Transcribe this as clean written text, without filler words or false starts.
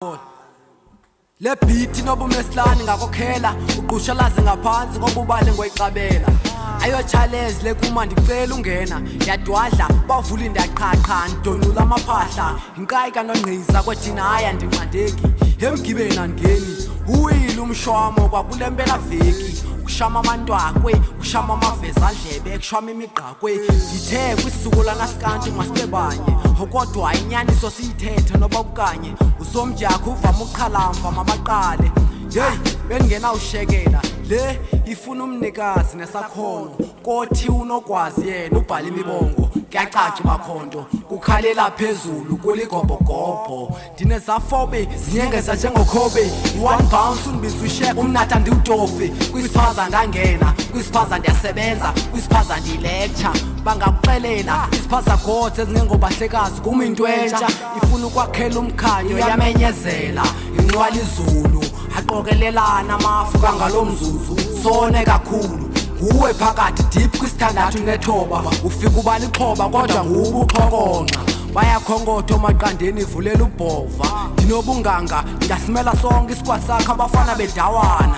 Le beat nobumeslani ngakokhela uqhushalaze ngaphansi ngoba ubale ngoyicabela ayo challenge le kuma ndicela ungena yadwadla bavula indaqhaqha ndonula amaphahla inqayika nongqiza kwedinaya ndinqandeki emgibeni andingeni uyile umshwamo kwakulempela veki kushama amantwakwe kushama amaveza ndlebe kushama imigqakwe ngithe kwisuku lanasikante masibebanye kodwa inyaniso siyithethe noba kukanye usomdyakho uvama uqhalamva mamaqale hey bengena ushekela le ifuna umnikazi nesakhono kothi unokwazi yena ubhala imibongo kuyacaca bakhonto kukhalela phezulu kuligobhogobo ndinezafobe zinyengeza njengokhobe i1 bounce undibiza ushek umnatha ndiwutofe kwisiphaza ndangena kwisiphaza ndiyasebenza kwisiphaza ndilecture bangakuxelela isiphaza godze ezingengobahlekazi kuma into entsha ifuna ukwakhela umkhanyo yamenyezela inqwala izulu aqokelelana amafu kangalomzuzu sone kakhulu nguwe phakathi deep kwisithandathu nethoba ufika ubala ixhoba kodwa ngubu uxhokonqa bayakhongotha omaqandeni ivulela ubhova ndinobunganga ndasimela sonke isikwasakhe abafana bedawana